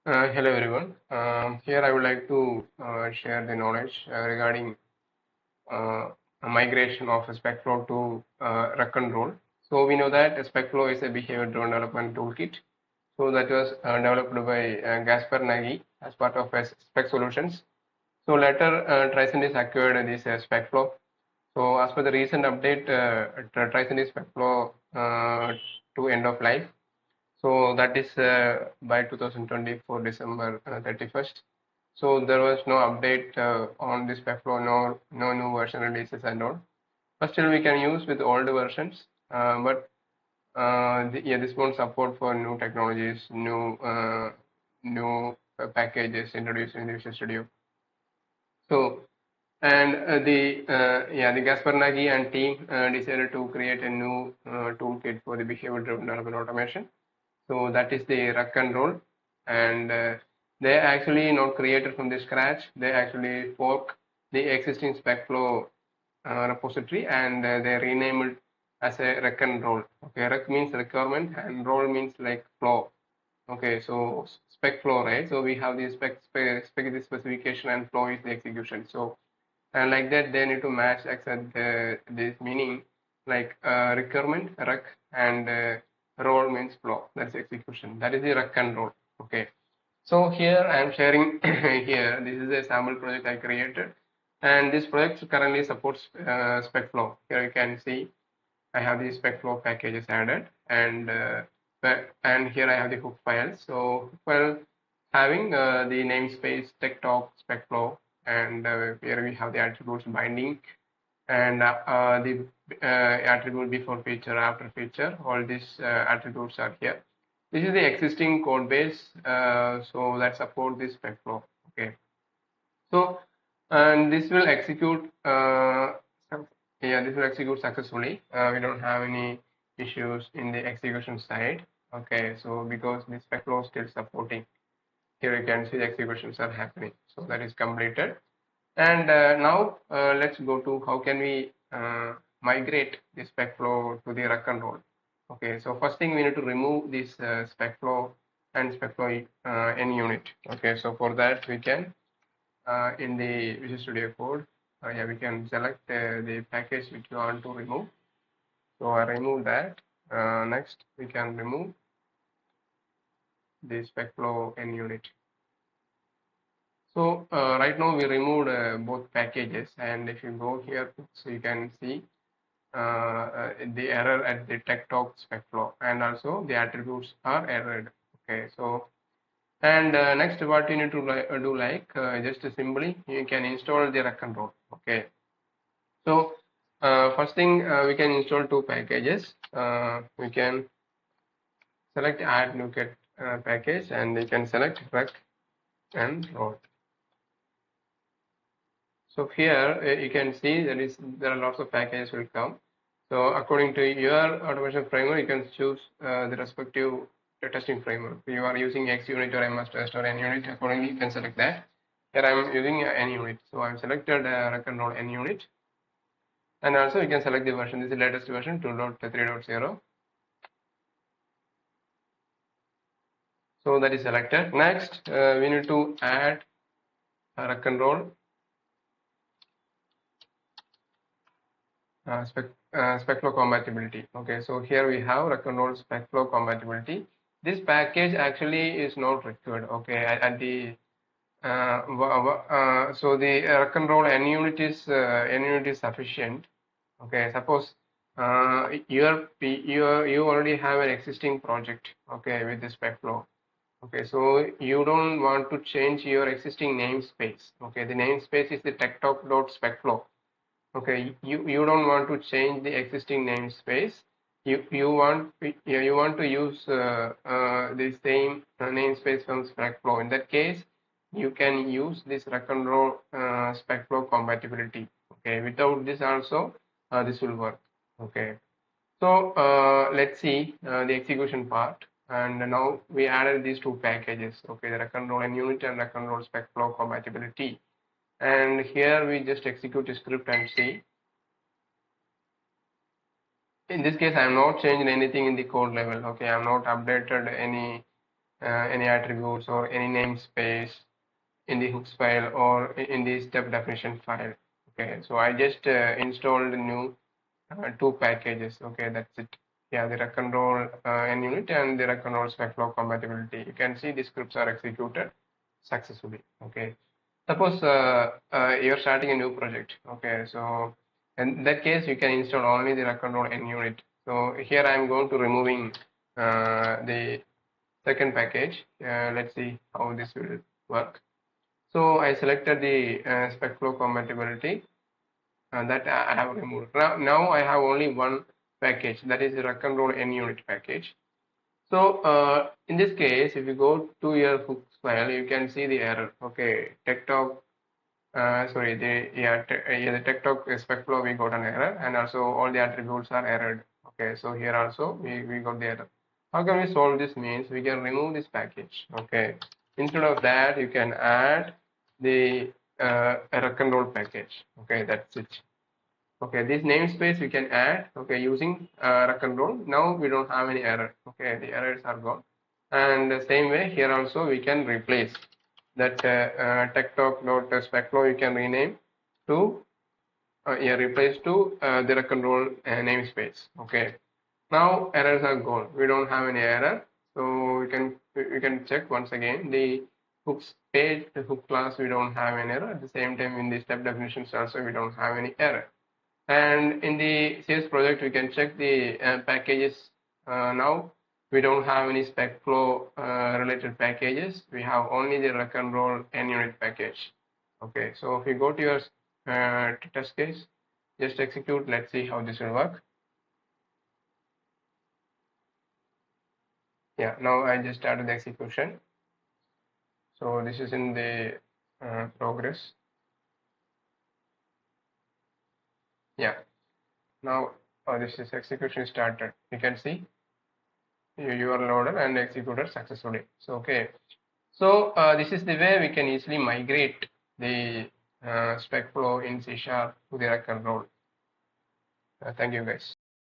Hello everyone. Here I would like to share the knowledge regarding a migration of SpecFlow to Reqnroll. So we know that SpecFlow is a behavior-driven development toolkit. So that was developed by Gaspar Nagy as part of Spec Solutions. So later Tricentis acquired this SpecFlow. So as per the recent update, Tricentis SpecFlow to end of life. So that is by 2024 December 31st. So there was no update on this SpecFlow, no new version releases and all. But still we can use with old versions. Yeah, this won't support for new technologies, new packages introduced in the Visual Studio. So and the Gaspar Nagy and team decided to create a new toolkit for the behavior-driven development automation. So that is the Reqnroll, and they actually not created from the scratch. They actually fork the existing SpecFlow repository and they rename it as a Reqnroll. Okay, Rec means requirement and roll means like flow. Okay, so SpecFlow, right? So we have the spec is the specification and flow is the execution. So and like that they need to match accept this meaning like requirement rec and roll means flow, that's execution, that is the Reqnroll. Okay, so here I am sharing here this is a sample project I created and this project currently supports SpecFlow. Here you can see I have the SpecFlow packages added and here I have the hook files. So hook file having the namespace tech talk SpecFlow and here we have the attributes binding and the attribute before feature, after feature, all these attributes are here. This is the existing code base, so that support this SpecFlow. Okay, so and this will execute. Yeah, this will execute successfully. We don't have any issues in the execution side. Okay, so because this SpecFlow is still supporting, here you can see the executions are happening. So that is completed. And now let's go to how can we migrate this SpecFlow to the Reqnroll. Okay, so first thing we need to remove this SpecFlow and SpecFlow n unit. Okay, so for that we can in the Visual Studio Code, yeah, we can select the package which you want to remove. So I remove that. Next we can remove the SpecFlow n unit. So right now we removed both packages, and if you go here, so you can see the error at the tech talk SpecFlow, and also the attributes are errored. Okay, so and next what you need to do like just simply you can install the Reqnroll. Okay, so first thing we can install two packages. We can select add new package and we can select rec and roll. So here you can see there are lots of packages will come. So according to your automation framework, you can choose the respective testing framework. If you are using XUnit or MS Test or NUnit, accordingly you can select that. Here I am using NUnit, so I have selected Reqnroll NUnit, and also you can select the version. This is the latest version 2.3.0. So that is selected. Next, we need to add Reqnroll SpecFlow compatibility. Okay, so here we have Reqnroll SpecFlow compatibility. This package actually is not required. Okay, at the so the Reqnroll NUnit is sufficient. Okay, suppose you already have an existing project. Okay, with this SpecFlow. Okay, so you don't want to change your existing namespace. Okay, the namespace is the techtalk.specflow. Okay, you don't want to change the existing namespace. You want to use the same namespace from SpecFlow. In that case, you can use this Reqnroll SpecFlow compatibility. Okay, without this also this will work. Okay, so let's see the execution part. And now we added these two packages. Okay, the Reqnroll NUnit and Reqnroll SpecFlow compatibility. And here we just execute the script and see. In this case, I am not changing anything in the code level. Okay, I am not updated any any attributes or any namespace in the hooks file or in the step definition file. Okay, so I just installed new two packages. Okay, that's it. Yeah, the Reqnroll NUnit and the Reqnroll SpecFlow compatibility. You can see the scripts are executed successfully. Okay, suppose you're starting a new project. Okay, so in that case, you can install only the Reqnroll NUnit. So here I'm going to removing the second package. Let's see how this will work. So I selected the SpecFlow compatibility that I have removed. Now I have only one package, that is the Reqnroll NUnit package. So in this case, if you go to your hooks file, you can see the error. Okay, TechTalk, sorry, the TechTalk SpecFlow we got an error, and also all the attributes are errored. Okay, so here also we got the error. How can we solve this? Means we can remove this package. Okay, instead of that, you can add the Reqnroll package. Okay, that's it. Okay, this namespace we can add, okay, using Reqnroll. Now we don't have any error. Okay, the errors are gone. And the same way here also we can replace that TechTalk.SpecFlow you can rename to replace to the Reqnroll namespace. Okay, now errors are gone. We don't have any error, so we can check once again the hooks page, the hook class. We don't have any error. At the same time, in the step definitions also we don't have any error. And in the CS project, we can check the packages. Now we don't have any SpecFlow related packages. We have only the Reqnroll NUnit package. Okay, so if you go to your test case, just execute. Let's see how this will work. Yeah, now I just started the execution. So this is in the progress. Yeah, now this is execution started. You can see you are loaded and executed successfully. So okay, so this is the way we can easily migrate the SpecFlow in C# to the Reqnroll. Thank you guys.